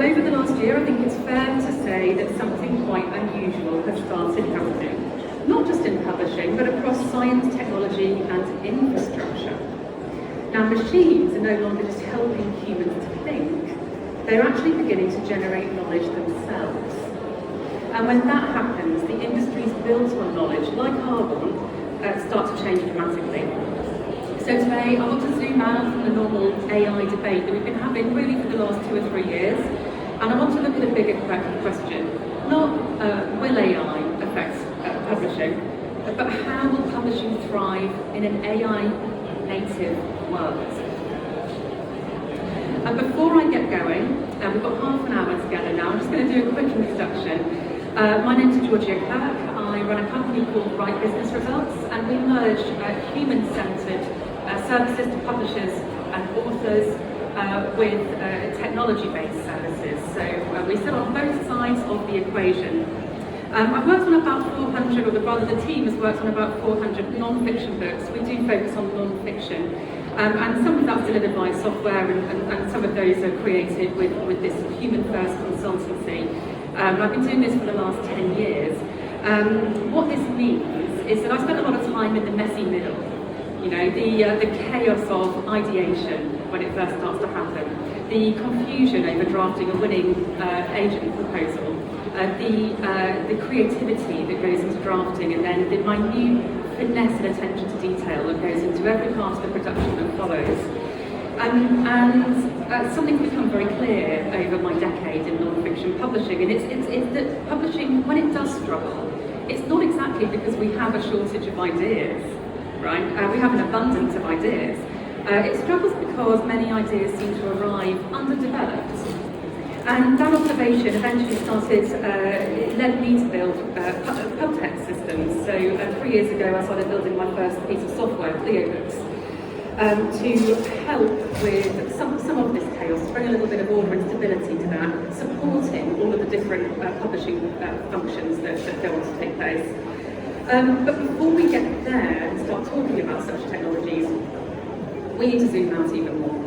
over the last year, I think it's fair to say that something quite unusual has started happening, not just in publishing, but across science, technology, and infrastructure. Now, machines are no longer just helping humans to think, they're actually beginning to generate knowledge themselves. And when that happens, the industries built on knowledge, like our one, start to change dramatically. So today, I want to zoom out from the normal AI debate that we've been having really for the last 2 or 3 years, and I want to look at a bigger question. Not will AI affect publishing, but how will publishing thrive in an AI-native world? And before I get going, we've got half an hour together now, I'm just going to do a quick introduction. My name's Georgia Kirke. I run a company called Right Business Results, and we merge human-centred services to publishers and authors with technology-based services. So we sit on both sides of the equation. I've worked on about 400, or rather the team has worked on about 400 non-fiction books. We do focus on non-fiction. And some of that's delivered by software, and some of those are created with this human-first consultancy. I've been doing this for the last 10 years. What this means is that I spent a lot of time in the messy middle. You know, the chaos of ideation when it first starts to happen, the confusion over drafting a winning agent proposal, the creativity that goes into drafting, and then the minute finesse and attention to detail that goes into every part of the production that follows. And something's become very clear over my decade in non-fiction publishing, and it's that publishing, when it does struggle, it's not exactly because we have a shortage of ideas, right? We have an abundance of ideas. It struggles because many ideas seem to arrive underdeveloped. And that observation eventually led me to build pub text systems. So 3 years ago I started building my first piece of software, CleoBooks, to help with some of this chaos, to bring a little bit of order and stability to that, supporting all of the different publishing functions that go on to take place. But before we get there and start talking about such technologies, we need to zoom out even more.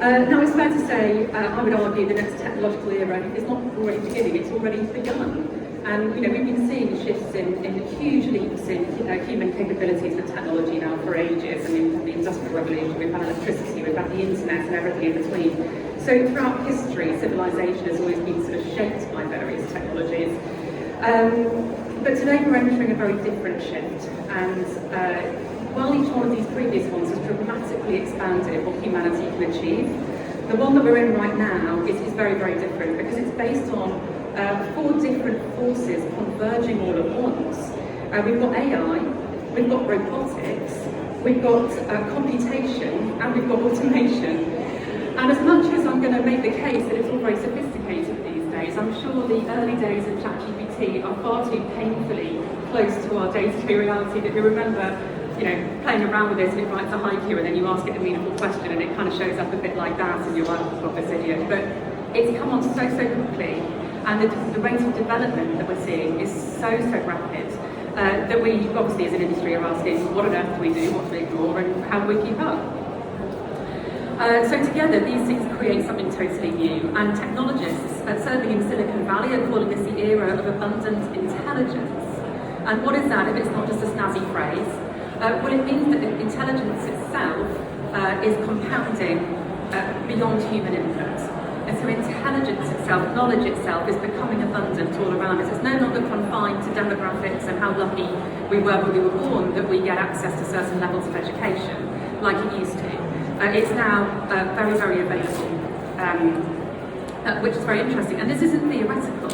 Now, it's fair to say, I would argue the next technological era is not already beginning, it's already begun. And you know, we've been seeing shifts in huge leaps in human capabilities with technology now for ages. I mean, we've had the Industrial Revolution, we've had electricity, we've had the internet and everything in between. So throughout history, civilization has always been sort of shaped by various technologies. But today we're entering a very different shift, and while each one of these previous ones has dramatically expanded what humanity can achieve, the one that we're in right now is very, very different, because it's based on 4 different forces converging all at once. We've got AI, we've got robotics, we've got computation, and we've got automation. And as much as I'm going to make the case that it's all very sophisticated these days, I'm sure the early days of ChatGPT are far too painfully close to our day-to-day reality that we remember, you know, playing around with this, and it writes a haiku, and then you ask it a meaningful question and it kind of shows up a bit like that, and you're like, oh, this idiot. But it's come on so quickly, and the rate of development that we're seeing is so rapid that we obviously as an industry are asking, what on earth do we do, what do we ignore, and how do we keep up? So together these things create something totally new, and technologists serving in Silicon Valley are calling this the era of abundant intelligence. And what is that if it's not just a snazzy phrase? Well, it means that the intelligence itself is compounding beyond human input. And so intelligence itself, knowledge itself, is becoming abundant all around us. It's no longer confined to demographics and how lucky we were when we were born that we get access to certain levels of education, like it used to. It's now very, very available, which is very interesting. And this isn't theoretical.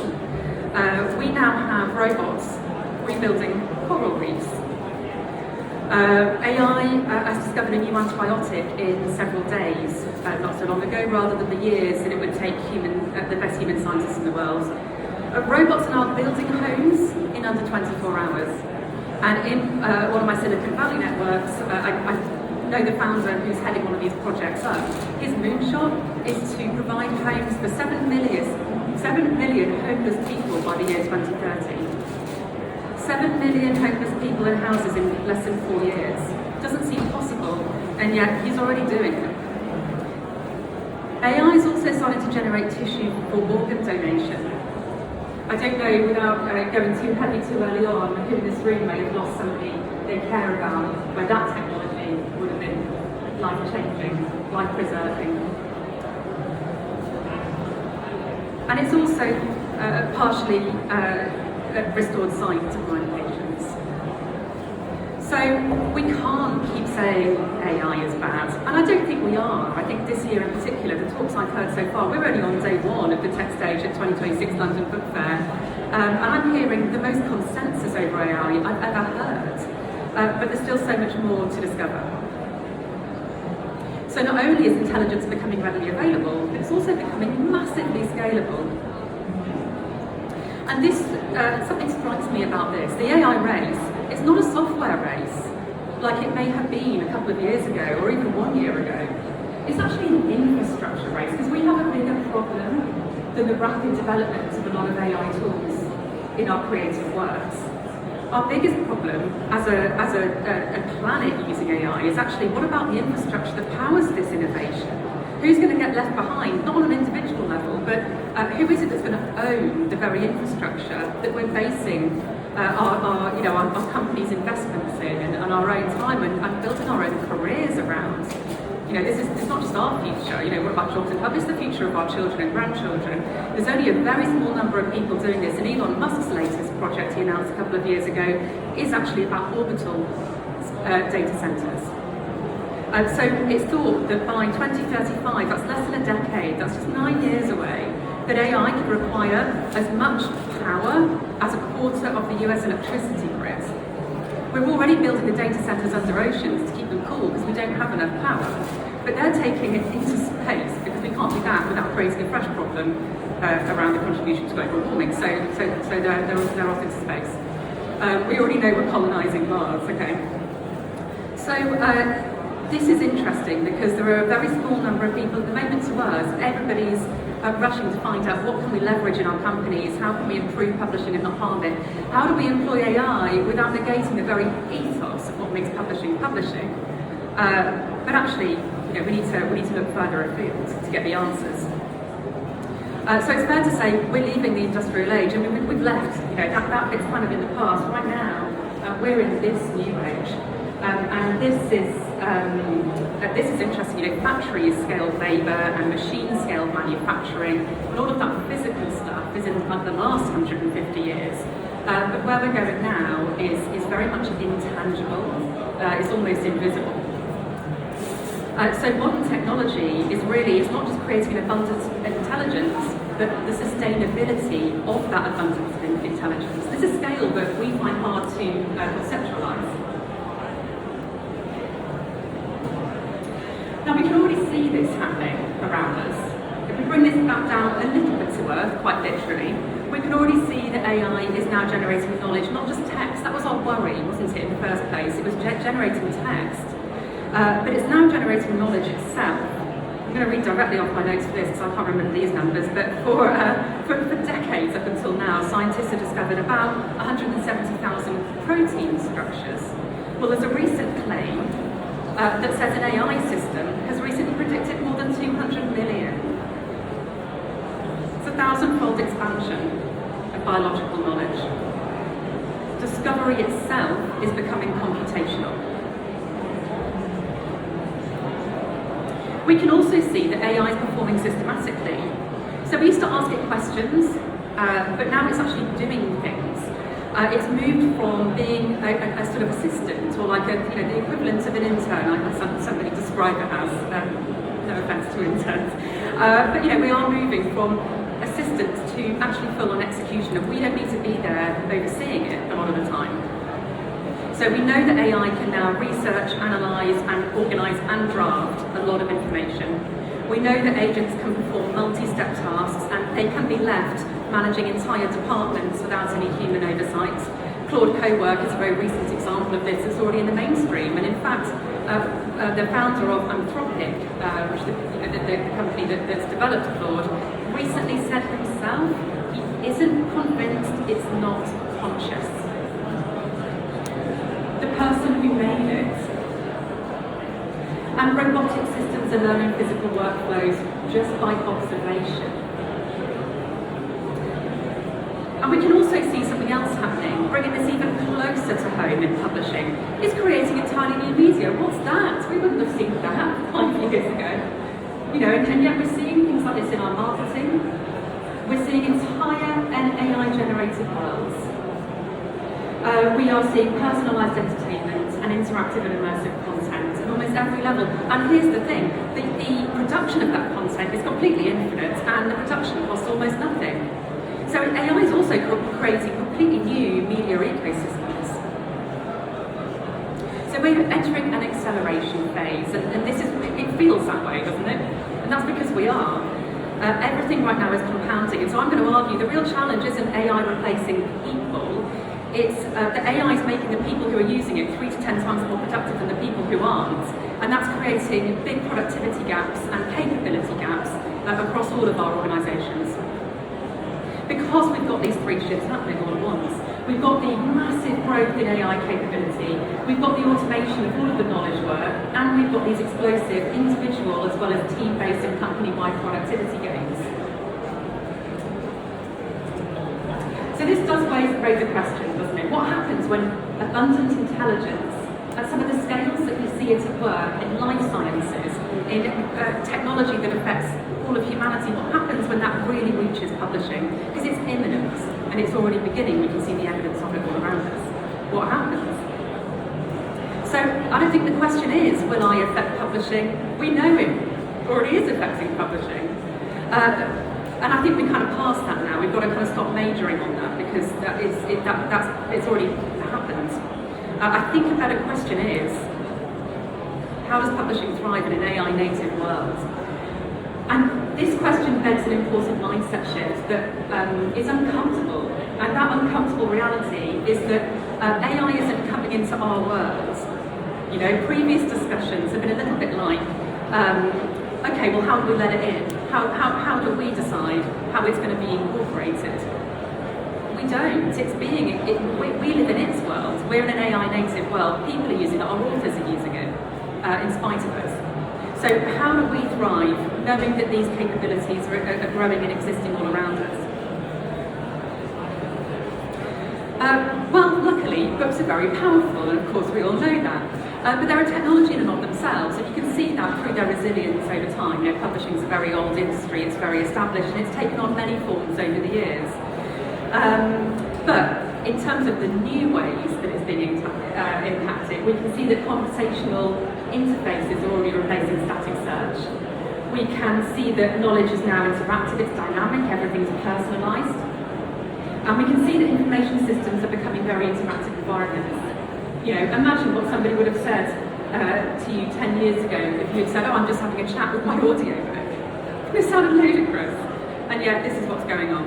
We now have robots rebuilding coral reefs. AI has discovered a new antibiotic in several days, not so long ago, rather than the years that it would take the best human scientists in the world. Robots are now building homes in under 24 hours. And in one of my Silicon Valley networks, I know the founder who's heading one of these projects up. His moonshot is to provide homes for 7 million homeless people by the year 2030. 7 million homeless people in houses in less than 4 years. Doesn't seem possible, and yet he's already doing it. AI is also starting to generate tissue for organ donation. I don't know, without going too heavy too early on, who in this room may have lost somebody they care about, where that technology would have been life-changing, life-preserving. And it's also partially restored sight to blind patients. So we can't keep saying AI is bad, and I don't think we are. I think this year in particular, the talks I've heard so far, we're only on day one of the tech stage at 2026 London Book Fair, and I'm hearing the most consensus over AI I've ever heard, but there's still so much more to discover. So not only is intelligence becoming readily available, but it's also becoming massively scalable. And this, something strikes me about this. The AI race, it's not a software race, like it may have been a couple of years ago, or even 1 year ago. It's actually an infrastructure race, because we have a bigger problem than the rapid development of a lot of AI tools in our creative works. Our biggest problem as a planet using AI is actually, what about the infrastructure that powers this innovation? Who's going to get left behind, not on an individual level, but who is it that's going to own the very infrastructure that we're basing our companies' investments in and our own time and building our own careers around? It's not just our future. What about jobs and it's the future of our children and grandchildren. There's only a very small number of people doing this, and Elon Musk's latest project he announced a couple of years ago is actually about orbital data centers. So it's thought that by 2035, that's less than a decade, that's just 9 years away, that AI could require as much power as a quarter of the US electricity grid. We're already building the data centers under oceans to keep them cool because we don't have enough power. But they're taking it into space because we can't do that without creating a fresh problem around the contribution to global warming. So they're off into space. We already know we're colonizing Mars, okay? So this is interesting because there are a very small number of people at the moment to us. Everybody's rushing to find out what can we leverage in our companies, how can we improve publishing and not harm it, how do we employ AI without negating the very ethos of what makes publishing publishing. But actually, we need to look further afield to get the answers. So it's fair to say we're leaving the industrial age. I mean, we've left. That bit's kind of in the past. Right now, we're in this new age. And this is interesting. Factory scale labour and machine scale manufacturing, and all of that physical stuff is in like the last 150 years. But where we're going now is very much intangible. It's almost invisible. So modern technology is really, it's not just creating an abundance of intelligence, but the sustainability of that abundance of intelligence. This is a scale that we find hard to conceptualise. Now we can already see this happening around us. If we bring this back down a little bit to earth, quite literally, we can already see that AI is now generating knowledge, not just text. That was our worry, wasn't it, in the first place? It was generating text. But it's now generating knowledge itself. I'm going to read directly off my notes for this because I can't remember these numbers, but for decades up until now, scientists have discovered about 170,000 protein structures. Well, there's a recent claim that says an AI system has recently predicted more than 200 million. It's a 1,000-fold expansion of biological knowledge. Discovery itself is becoming computational. We can also see that AI is performing systematically. So we used to ask it questions, but now it's actually doing things. It's moved from being a sort of assistant, or like the equivalent of an intern. I had somebody describe it as, no offence to interns, but we are moving from assistants to actually full-on execution, and we don't need to be there overseeing it a lot of the time. So we know that AI can now research, analyse and organise and draft a lot of information. We know that agents can perform multi-step tasks and they can be left managing entire departments without any human oversight. Claude Cowork is a very recent example of this. It's already in the mainstream, and in fact, the founder of Anthropic, which the company that's developed Claude, recently said himself he isn't convinced it's not conscious. The person who made it. And robotic systems to learning physical workflows just by observation. And we can also see something else happening, bringing this even closer to home in publishing, is creating entirely new media. What's that? We wouldn't have seen that 5 years ago. You know, and yet we're seeing things like this in our marketing. We're seeing entire AI-generated worlds. We are seeing personalised entertainment and interactive and immersive content at almost every level. And here's the thing, the production of that content is completely infinite and the production costs almost nothing. So AI is also creating completely new media ecosystems. So we're entering an acceleration phase, and this is, it feels that way, doesn't it? And that's because we are. Everything right now is compounding, and so I'm going to argue the real challenge isn't AI replacing people, it's that AI is making the people who are using it 3 to 10 times more productive than the people who aren't, and that's creating big productivity gaps and capability gaps across all of our organisations. Because we've got these 3 shifts happening all at once. We've got the massive growth in AI capability, we've got the automation of all of the knowledge work, and we've got these explosive individual as well as team-based and company-wide productivity gains. So this does raise a question, doesn't it? What happens when abundant intelligence, at some of the scales that we see it at work in life sciences, in technology that affects all of humanity, what happens when that really reaches publishing? Because it's imminent and it's already beginning, we can see the evidence of it all around us. What happens? So I don't think the question is, will I affect publishing? We know it already is affecting publishing. And I think we kind of passed that now. We've got to kind of stop majoring on that because it's already happened. I think a better question is, how does publishing thrive in an AI native world? And this question begs an important mindset shift that is uncomfortable. And that uncomfortable reality is that AI isn't coming into our world. You know, previous discussions have been a little bit like, okay, well, how do we let it in? How do we decide how it's going to be incorporated? We don't. It's being, we live in its world. We're in an AI native world. People are using it, our authors are using it, in spite of us. So how do we thrive, knowing that these capabilities are growing and existing all around us? Well, luckily, books are very powerful, and of course we all know that. But they're a technology in and of themselves, and you can see that through their resilience over time. You know, publishing is a very old industry, it's very established, and it's taken on many forms over the years. But in terms of the new ways that it's being impacted, we can see that conversational interfaces are already replacing static search. We can see that knowledge is now interactive, it's dynamic, everything's personalised. And we can see that information systems are becoming very interactive environments. You know, imagine what somebody would have said to you 10 years ago if you had said, oh, I'm just having a chat with my audiobook. This sounded ludicrous, and yet this is what's going on.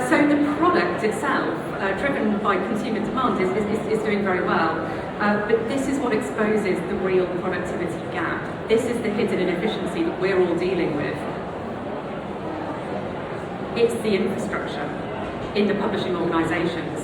So the product itself, driven by consumer demand, is doing very well. But this is what exposes the real productivity gap. This is the hidden inefficiency that we're all dealing with. It's the infrastructure in the publishing organisations.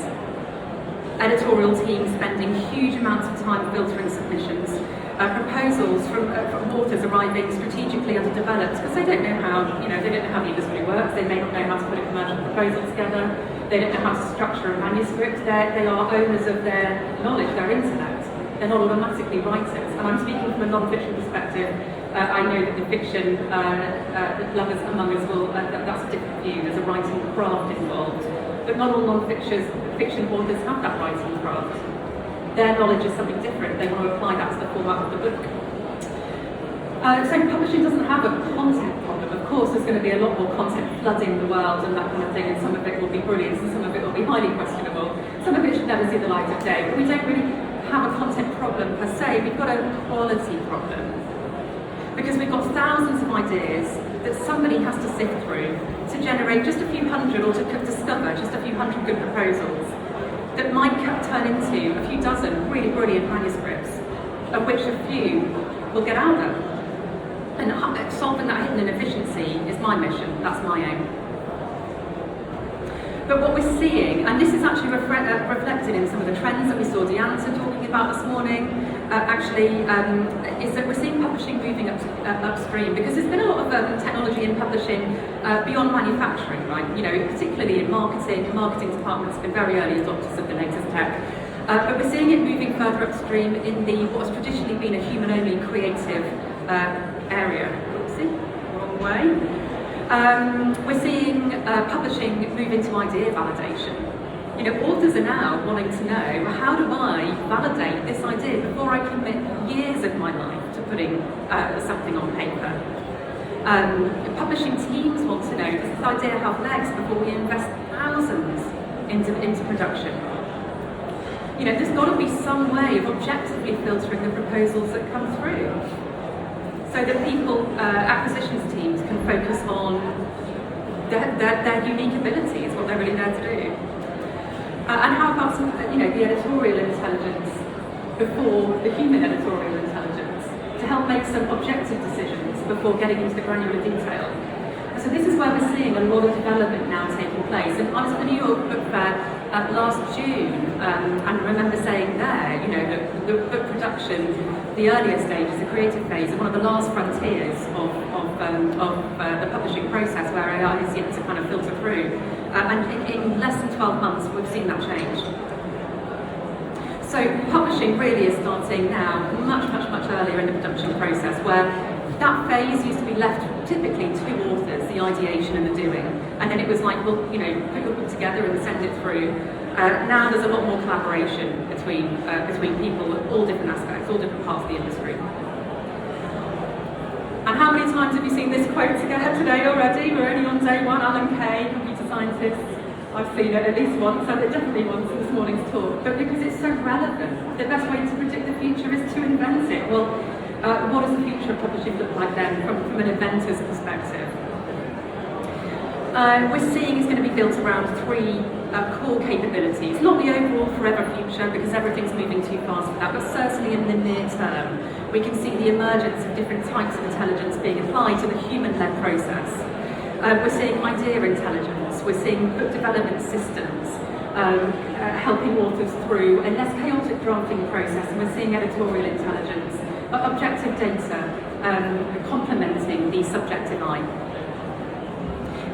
Editorial teams spending huge amounts of time filtering submissions, proposals from authors arriving strategically underdeveloped because they don't know how, they don't know how the industry works. They may not know how to put a commercial proposal together. They don't know how to structure a manuscript. They are owners of their knowledge, their intellect. They're not automatically writers. And I'm speaking from a non-fiction perspective. I know that the fiction lovers among us will, that's a different view. There's a writing craft involved. But not all non-fiction authors have that writing craft. Their knowledge is something different. They want to apply that to the format of the book. So publishing doesn't have a content problem. Of course, there's going to be a lot more content flooding the world and that kind of thing, and some of it will be brilliant and some of it will be highly questionable. Some of it should never see the light of day. But we don't really have a content problem per se. We've got a quality problem. Because we've got thousands of ideas that somebody has to sift through to generate just a few hundred, or to discover just a few hundred good proposals that might turn into a few dozen really brilliant manuscripts, of which a few will get out there. And solving that hidden inefficiency is my mission, that's my aim. But what we're seeing, and this is actually reflected in some of the trends that we saw Deanna talking about this morning, is that we're seeing publishing moving upstream, because there's been a lot of technology in publishing beyond manufacturing, right? You know, particularly in marketing. Marketing departments have been very early adopters of the latest tech. But we're seeing it moving further upstream in what has traditionally been a human-only creative area. Oopsie, wrong way. We're seeing publishing move into idea validation. You know, authors are now wanting to know, well, how do I validate this idea before I commit years of my life to putting something on paper? Publishing teams want to know, does this idea have legs before we invest thousands into production? You know, there's got to be some way of objectively filtering the proposals that come through, so that acquisitions teams can focus on their unique abilities, what they're really there to do. And how about some, the editorial intelligence before the human editorial intelligence to help make some objective decisions before getting into the granular detail? And so this is where we're seeing a lot of development now taking place. And I was at the New York Book Fair last June, and I remember saying there, that the book production, the earlier stages, the creative phase, are one of the last frontiers of the publishing process, where AI is yet to kind of filter through. And in less than 12 months, we've seen that change. So publishing really is starting now much earlier in the production process, where that phase used to be left typically to authors, the ideation and the doing. And then it was like, well, put your book together and send it through. Now there's a lot more collaboration between people at all different aspects, all different parts of the industry. And how many times have you seen this quote today already? We're only on day one. Alan Kay, computer scientist. I've seen it at least once, and definitely once in this morning's talk. But because it's so relevant, the best way to predict the future is to invent it. Well, what does the future of publishing look like then, from an inventor's perspective? We're seeing it's going to be built around three core capabilities. Not the overall forever future, because everything's moving too fast for that, but certainly in the near term, we can see the emergence of different types of intelligence being applied to the human-led process. We're seeing idea intelligence, we're seeing book development systems, helping authors through a less chaotic drafting process, and we're seeing editorial intelligence, objective data, complementing the subjective eye.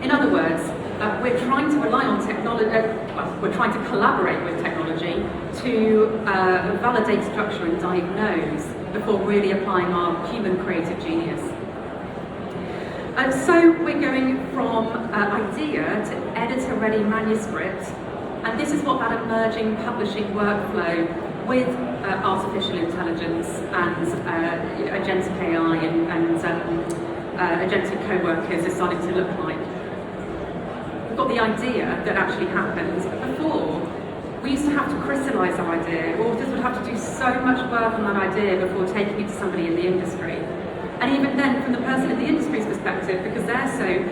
In other words, we're trying to rely on technology, we're trying to collaborate with technology to validate structure and diagnose before really applying our human creative genius. So we're going from idea to editor-ready manuscript, and this is what that emerging publishing workflow with artificial intelligence and agentic AI and agentic co-workers is starting to look like. We've got the idea that actually happens, but before, we used to have to crystallise our idea. Authors would have to do so much work on that idea before taking it to somebody in the industry. And even then, from the person in the industry's perspective, because they're so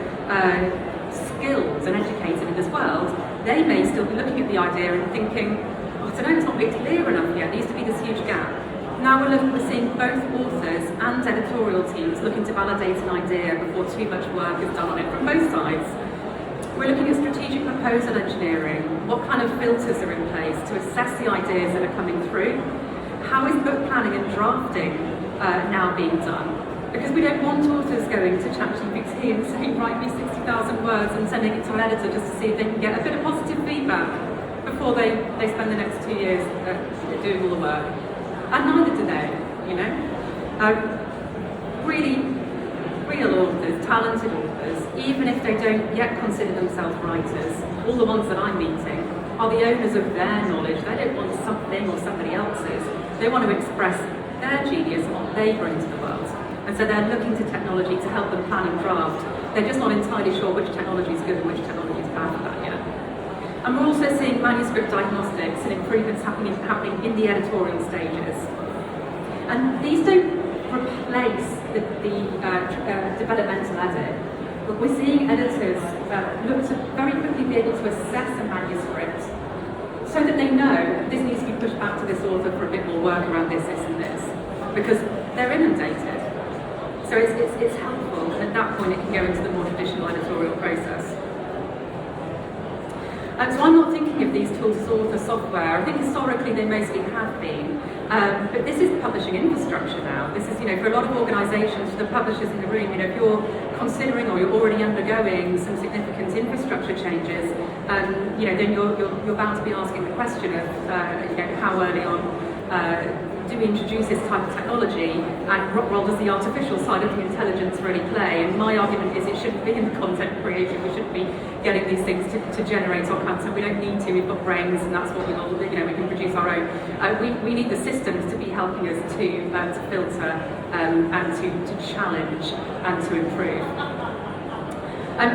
skilled and educated in this world, they may still be looking at the idea and thinking, I don't know, it's not really clear enough yet, there needs to be this huge gap. Now we're seeing both authors and editorial teams looking to validate an idea before too much work is done on it from both sides. We're looking at strategic proposal engineering. What kind of filters are in place to assess the ideas that are coming through? How is book planning and drafting now being done? Because we don't want authors going to ChatGPT and saying, write me 60,000 words and sending it to an editor just to see if they can get a bit of positive feedback before they spend the next 2 years doing all the work. And neither do they, Really real authors, talented authors, even if they don't yet consider themselves writers, all the ones that I'm meeting are the owners of their knowledge. They don't want something or somebody else's. They want to express their genius and what they bring to the world. And so they're looking to technology to help them plan and draft. They're just not entirely sure which technology is good and which technology is bad for that yet. And we're also seeing manuscript diagnostics and improvements happening in the editorial stages. And these don't replace the developmental edit, but we're seeing editors look to very quickly be able to assess a manuscript so that they know this needs to be pushed back to this author for a bit more work around this, and this, because they're inundated. So it's helpful, and at that point it can go into the more traditional editorial process. So I'm not thinking of of these tools as author software. I think historically they mostly have been, but this is publishing infrastructure now. This is, for a lot of organisations, for the publishers in the room, if you're considering or you're already undergoing some significant infrastructure changes, then you're bound to be asking the question of, how early on do we introduce this type of technology, and what role does the artificial side of the intelligence really play? And my argument is it shouldn't be in the content creation. We shouldn't be getting these things to generate our content. We don't need to. We've got brains, and that's what we all, we can produce our own. We need the systems to be helping us to filter and to challenge and to improve.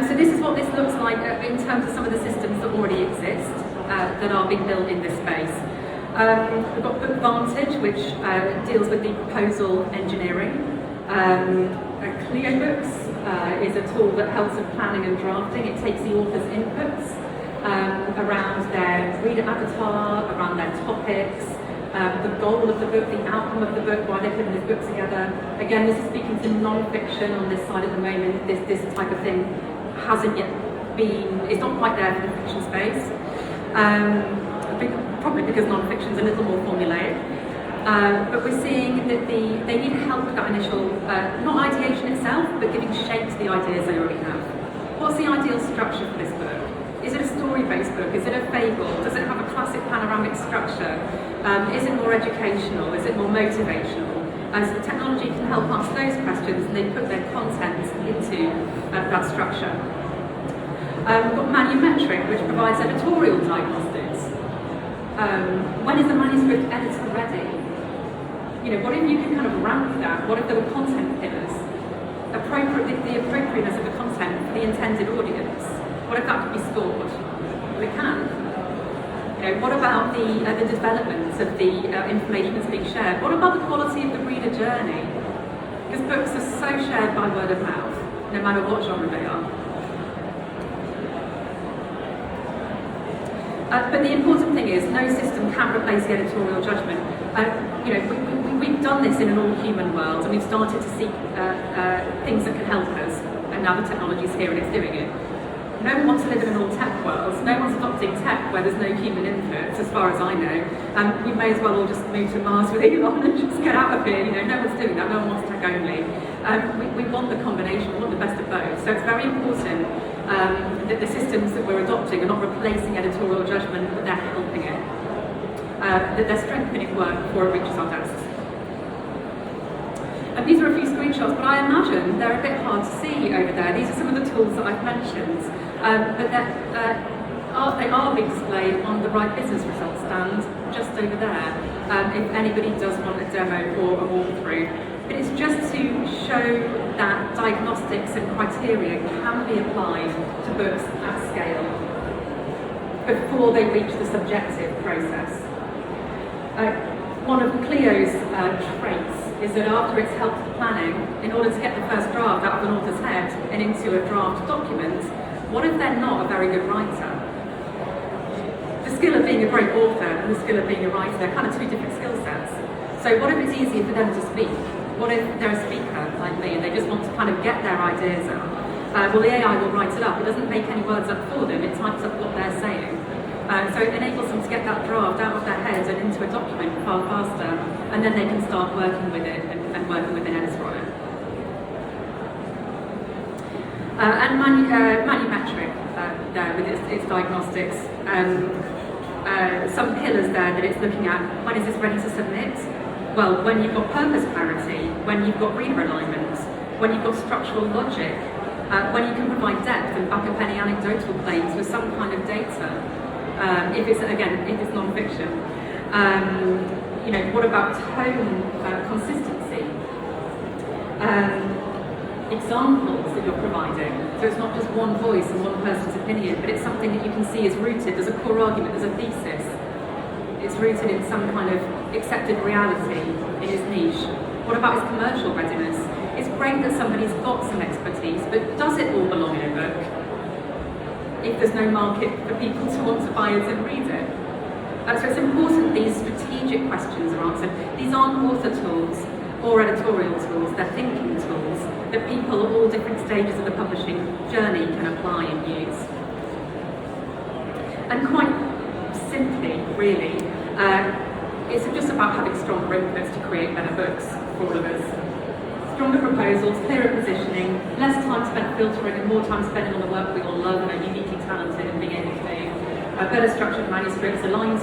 So this is what this looks like in terms of some of the systems that already exist that are being built in this space. We've got BookVantage, which deals with the proposal engineering. ClioBooks is a tool that helps with planning and drafting. It takes the author's inputs around their reader avatar, around their topics, the goal of the book, the outcome of the book, why they're putting this book together. Again, this is speaking to non-fiction on this side at the moment. This type of thing hasn't yet been, it's not quite there for the fiction space. Probably because non-fiction is a little more formulaic, but we're seeing that they need help with that initial, not ideation itself, but giving shape to the ideas they already have. What's the ideal structure for this book? Is it a story-based book? Is it a fable? Does it have a classic panoramic structure? Is it more educational? Is it more motivational? So the technology can help answer those questions, and they put their content into that structure. We've got Manumetric, which provides editorial diagnostics. When is the manuscript editor ready? What if you can kind of rank that? What if there were content pillars? The appropriateness of the content for the intended audience. What if that could be scored? Well, it can. What about the development of the information that's being shared? What about the quality of the reader journey? Because books are so shared by word of mouth, no matter what genre they are. But the important thing is, no system can replace the editorial judgment. We've done this in an all-human world, and we've started to seek things that can help us, and now the technology's here and it's doing it. No one wants to live in an all-tech world. No one's adopting tech where there's no human input, as far as I know. We may as well all just move to Mars with Elon and just get out of here. No one's doing that. No one wants tech only. We want the combination. We want the best of both. So it's very important that the systems that we're adopting are not replacing editorial judgment, but they're helping it. That they're strengthening work before it reaches our desks. And these are a few screenshots, but I imagine they're a bit hard to see over there. These are some of the tools that I've mentioned, but they are being displayed on the Right Business Results stand just over there, if anybody does want a demo or a walkthrough. But it's just to show that diagnostics and criteria can be applied to books at scale before they reach the subjective process. One of Clio's traits is that after it's helped the planning, in order to get the first draft out of an author's head and into a draft document, what if they're not a very good writer? The skill of being a great author and the skill of being a writer, they're kind of two different skill sets. So what if it's easier for them to speak? What if they're a speaker like me and they just want to kind of get their ideas out? Well, the AI will write it up. It doesn't make any words up for them, it types up what they're saying. So it enables them to get that draft out of their head and into a document far faster, and then they can start working with it and working with an editor on it. And Manumetric there with its diagnostics, some pillars there that it's looking at. When is this ready to submit? Well, when you've got purpose clarity, when you've got reader alignment, when you've got structural logic, when you can provide depth and back up any anecdotal claims with some kind of data. If it's non-fiction, what about tone consistency? Examples that you're providing. So it's not just one voice and one person's opinion, but it's something that you can see is rooted. There's a core argument, there's a thesis. It's rooted in some kind of accepted reality in its niche. What about its commercial readiness? It's great that somebody's got some expertise, but does it all belong in a book? If there's no market for people to want to buy it and read it. So it's important these strategic questions are answered. These aren't author tools or editorial tools, they're thinking tools that people at all different stages of the publishing journey can apply and use. And quite simply, really, it's just about having stronger inputs to create better books for all of us. Stronger proposals, clearer positioning, less time spent filtering and more time spent on the work we all love and are uniquely talented in being able to do. Better structured manuscripts, aligned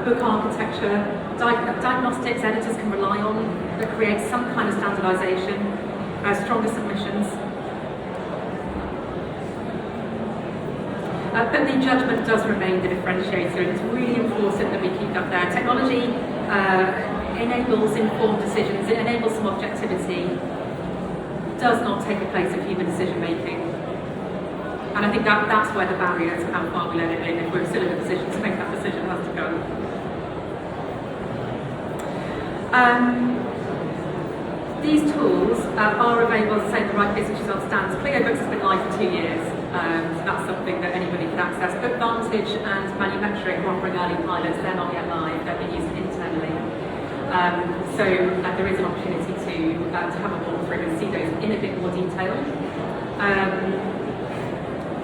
book architecture, diagnostics editors can rely on that creates some kind of standardisation, stronger submissions. But the judgment does remain the differentiator, and it's really important that we keep that there. Technology enables informed decisions, it enables some objectivity, does not take the place of human decision making. And I think that's where the barrier to how far we let it in. If we're still in a position to make that decision, has to go. These tools are available, as I say, in the right business result standards. Clio Books has been live for 2 years, so that's something that anybody can access. Bookvantage and Manumetric are offering early pilots. They're not yet live, they're being used internally. So there is an opportunity to have a walk through and see those in a bit more detail.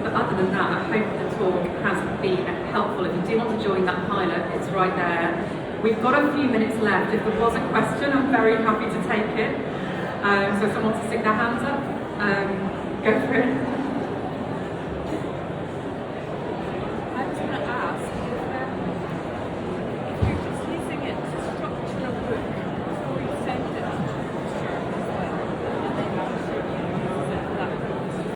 But other than that, I hope the talk has been helpful. If you do want to join that pilot, it's right there. We've got a few minutes left. If there was a question, I'm very happy to take it. So if someone wants to stick their hands up, go for it.